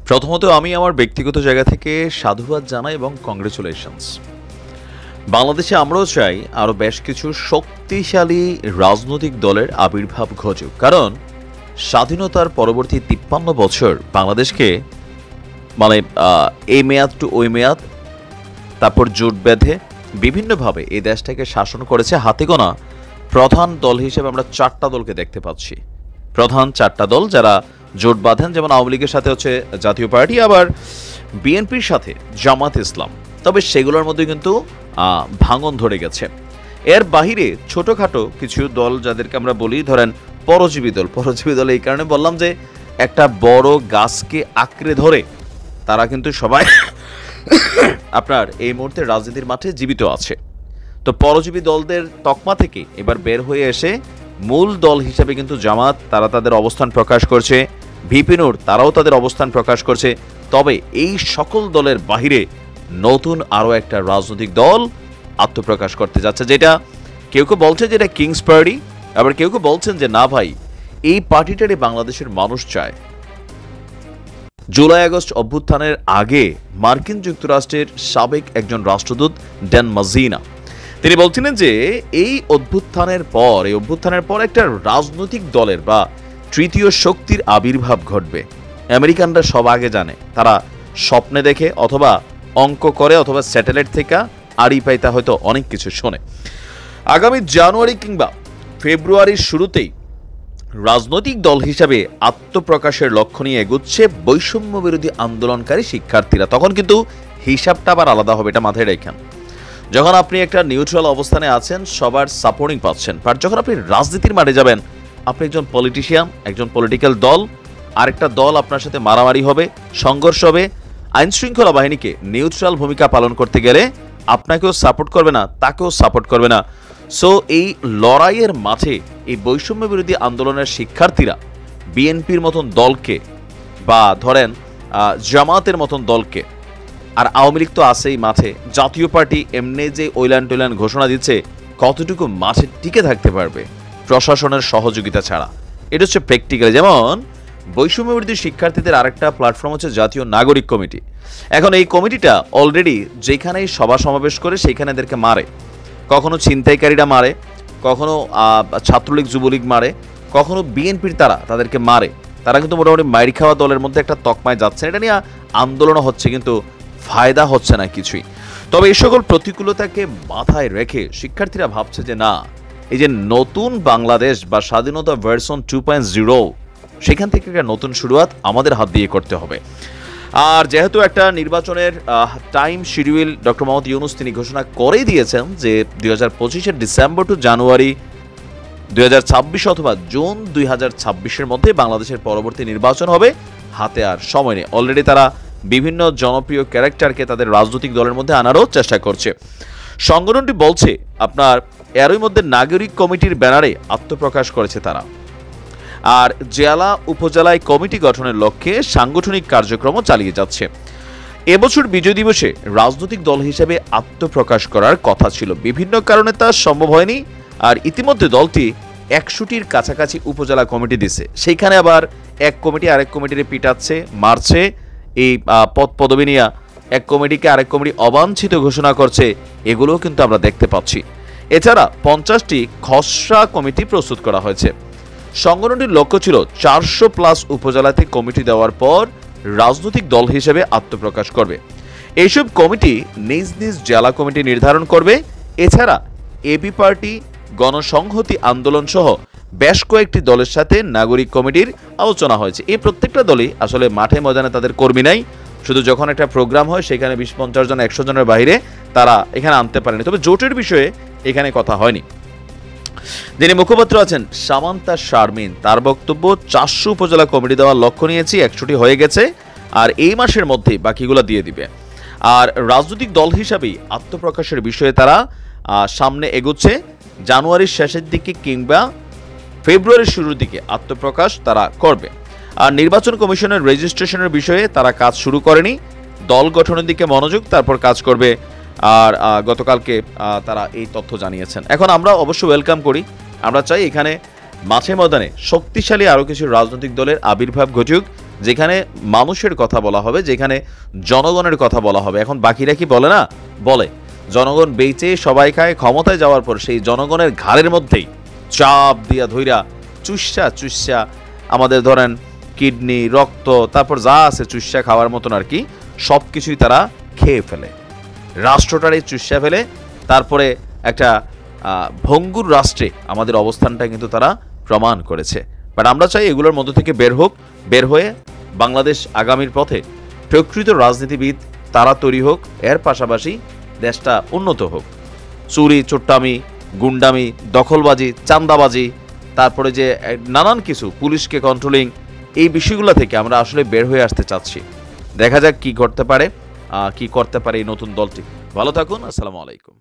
প্রথমত আমি আমার ব্যক্তিগত জায়গা থেকে সাধুবাদ জানাই এবং কংগ্রেচুলেশনস। বাংলাদেশে আমরাও চাই আরও বেশ কিছু শক্তিশালী রাজনৈতিক দলের আবির্ভাব ঘটুক, কারণ স্বাধীনতার পরবর্তী ৫৩ বছর বাংলাদেশকে এই মেয়াদ টু ওই মেয়াদ, তারপর জোট বেঁধে বিভিন্নভাবে এই দেশটাকে শাসন করেছে। হাতে গোনা প্রধান দল হিসেবে আমরা 4টা দলকে দেখতে পাচ্ছি। প্রধান 4টা দল যারা জোট বাঁধেন, যেমন আওয়ামী লীগের সাথে হচ্ছে জাতীয় পার্টি, আবার বিএনপির সাথে জামাত ইসলাম। তবে সেগুলোর মধ্যে কিন্তু ভাঙন ধরে গেছে। এর বাহিরে ছোটখাটো কিছু দল যাদেরকে আমরা বলি ধরেন পরজীবী দল। পরজীবী দল এই কারণে বললাম যে একটা বড় গাছকে আঁকড়ে ধরে তারা কিন্তু সবাই আপনার এই মুহূর্তে রাজনীতির মাঠে জীবিত আছে। তো পরজীবী দলদের তকমা থেকে এবার বের হয়ে এসে মূল দল হিসেবে কিন্তু জামাত, তারা তাদের অবস্থান প্রকাশ করছে। ভিপি নূর, তারাও তাদের অবস্থান প্রকাশ করছে। তবে এই সকল দলের বাহিরে নতুন আরও একটা রাজনৈতিক দল আত্মপ্রকাশ করতে যাচ্ছে, যেটা কেউ কেউ বলছে যে এটা কিংস পার্টি, আবার কেউ কেউ বলছেন যে না ভাই, এই পার্টিটারই বাংলাদেশের মানুষ চায়। জুলাই আগস্ট অভ্যুত্থানের আগে মার্কিন যুক্তরাষ্ট্রের সাবেক একজন রাষ্ট্রদূত ড্যান মাজিনা তিনি বলছিলেন যে এই অভ্যুত্থানের পর একটা রাজনৈতিক দলের বা তৃতীয় শক্তির আবির্ভাব ঘটবে। আমেরিকানরা সব আগে জানে, তারা স্বপ্নে দেখে অথবা অঙ্ক করে অথবা স্যাটেলাইট থেকে আড়ি পাইতে হয়তো অনেক কিছু শোনে। আগামী জানুয়ারি কিংবা ফেব্রুয়ারির শুরুতেই রাজনৈতিক দল হিসাবে আত্মপ্রকাশের লক্ষ্য নিয়ে এগুচ্ছে বৈষম্য বিরোধী আন্দোলনকারী শিক্ষার্থীরা। তখন কিন্তু হিসাবটা আবার আলাদা হবে, এটা মাথায় রাখেন। যখন আপনি একটা নিউট্রাল অবস্থানে আছেন, সবার সাপোর্টিং পাচ্ছেন, বাট যখন আপনি রাজনীতির মাঠে যাবেন, আপনি একজন পলিটিশিয়ান, একজন পলিটিক্যাল দল, আরেকটা দল আপনার সাথে মারামারি হবে, সংঘর্ষ হবে, আইনশৃঙ্খলা বাহিনীকে নিউট্রাল ভূমিকা পালন করতে গেলে আপনাকেও সাপোর্ট করবে না, তাকেও সাপোর্ট করবে না। সো এই লড়াইয়ের মাঠে এই বৈষম্য বিরোধী আন্দোলনের শিক্ষার্থীরা বিএনপির মতন দলকে বা ধরেন জামাতের মতন দলকে, আর আওয়ামী লীগ তো আছেই মাঠে, জাতীয় পার্টি এমনি যে ওইলান টোইলান ঘোষণা দিচ্ছে, কতটুকু মাঠে টিকে থাকতে পারবে প্রশাসনের সহযোগিতা ছাড়া? এটা হচ্ছে প্র্যাকটিক্যাল। যেমন বৈষম্য বিরোধী শিক্ষার্থীদের আরেকটা প্ল্যাটফর্ম হচ্ছে জাতীয় নাগরিক কমিটি। এখন এই কমিটিটা অলরেডি যেখানেই সভা সমাবেশ করে সেইখানে এদেরকে মারে, কখনো ছিনতাইকারীরা মারে, কখনো ছাত্রলীগ যুবলীগ মারে, কখনো বিএনপির তাদেরকে মারে। তারা কিন্তু মোটামুটি মাইর খাওয়া দলের মধ্যে একটা তকমায় যাচ্ছে। এটা নিয়ে আন্দোলনও হচ্ছে, কিন্তু ফায়দা হচ্ছে না কিছুই। তবে এই সকল প্রতিকূলতাকে মাথায় রেখে শিক্ষার্থীরা ভাবছে যে না, এই যে নতুন বাংলাদেশ বা স্বাধীনতা ভার্সন 2.0, সেখান থেকে একটা নতুন শুরুয়াত আমাদের হাত দিয়ে করতে হবে। আর যেহেতু একটা নির্বাচনের time schedule doctor Mohammad Yunus তিনি ঘোষণা করেই দিয়েছেন যে 2025-এর ডিসেম্বর টু জানুয়ারি 2026 অথবা জুন 2026-এর মধ্যে বাংলাদেশের পরবর্তী নির্বাচন হবে, হাতে আর সময় নেই। অলরেডি তারা বিভিন্ন জনপ্রিয় ক্যারেক্টারকে তাদের রাজনৈতিক দলের মধ্যে আনারও চেষ্টা করছে। সংগঠনটি বলছে আপনার এরই মধ্যে নাগরিক কমিটির ব্যানারে আত্মপ্রকাশ করেছে তারা, আর জেলা উপজেলায় কমিটি গঠনের লক্ষ্যে সাংগঠনিক কার্যক্রমও চালিয়ে যাচ্ছে। এবছর বিজয় দিবসে রাজনৈতিক দল হিসেবে আত্মপ্রকাশ করার কথা ছিল, বিভিন্ন কারণে তা সম্ভব হয়নি। আর ইতিমধ্যে দলটি 100টির কাছাকাছি উপজেলা কমিটি দিছে, সেইখানে আবার এক কমিটি আরেক কমিটির পিটাচ্ছে, মারছে, এই পদ পদবি নিয়ে এক কমিটিকে আরেক কমিটি অবাঞ্ছিত ঘোষণা করছে, এগুলোও কিন্তু আমরা দেখতে পাচ্ছি। এছাড়া 50টি খসড়া কমিটি প্রস্তুত করা হয়েছে। সংগঠনটির লক্ষ্য ছিল 400+ উপজেলাতে কমিটি দেওয়ার পর রাজনৈতিক দল হিসেবে আত্মপ্রকাশ করবে। এইসব কমিটি নিজ নিজ জেলা কমিটি নির্ধারণ করবে। এছাড়া এবি পার্টি, গণসংহতি আন্দোলন সহ বেশ কয়েকটি দলের সাথে নাগরিক কমিটির আলোচনা হয়েছে। এই প্রত্যেকটা দলই আসলে মাঠে ময়দানে তাদের কর্মী নাই, শুধু যখন একটা প্রোগ্রাম হয় সেখানে 20-50 জন 100 জনের বাইরে তারা এখানে আনতে পারেনি। তবে জোটের বিষয়ে এখানে কথা হয়নি। যিনি মুখপাত্র আছেন সামান্তা শারমিন, তার বক্তব্য 400 উপজেলা কমিটি দেওয়ার লক্ষ্য নিয়েছি, 100টি হয়ে গেছে, আর এই মাসের মধ্যেই বাকিগুলো দিয়ে দিবে। আর রাজনৈতিক দল হিসাবেই আত্মপ্রকাশের বিষয়ে তারা সামনে এগোচ্ছে। জানুয়ারির শেষের দিকে কিংবা ফেব্রুয়ারির শুরুর দিকে আত্মপ্রকাশ তারা করবে। আর নির্বাচন কমিশনের রেজিস্ট্রেশনের বিষয়ে তারা কাজ শুরু করেনি, দল গঠনের দিকে মনোযোগ, তারপর কাজ করবে। আর গতকালকে তারা এই তথ্য জানিয়েছেন। এখন আমরা অবশ্য ওয়েলকাম করি, আমরা চাই এখানে মাঠে ময়দানে শক্তিশালী আরও কিছু রাজনৈতিক দলের আবির্ভাব ঘটুক, যেখানে মানুষের কথা বলা হবে, যেখানে জনগণের কথা বলা হবে। এখন বাকিরা কি বলে না? বলে। জনগণ বেঁচে সবাই খায়, ক্ষমতায় যাওয়ার পর সেই জনগণের ঘাড়ের মধ্যেই চাপ দিয়া ধইরা চুষা আমাদের ধরেন কিডনি, রক্ত, তারপর যা আছে চুষা খাওয়ার মতন আর কি, সব কিছুই তারা খেয়ে ফেলে, রাষ্ট্রটারে চুষা ফেলে। তারপরে একটা ভঙ্গুর রাষ্ট্রে আমাদের অবস্থানটা কিন্তু তারা প্রমাণ করেছে। বাট আমরা চাই এগুলোর মধ্য থেকে বের হয়ে বাংলাদেশ আগামীর পথে প্রকৃত রাজনীতিবিদ তারা তৈরি হোক, এর পাশাপাশি দেশটা উন্নত হোক। চুরি, চোট্টামি, গুন্ডামি, দখলবাজি, চাঁদাবাজি, তারপরে যে নানান কিছু, পুলিশকে কন্ট্রোলিং, এই বিষয়গুলো থেকে আমরা আসলে বের হয়ে আসতে চাচ্ছি। দেখা যাক কি করতে পারে এই নতুন দলটি। ভালো থাকুন। আসসালামু আলাইকুম।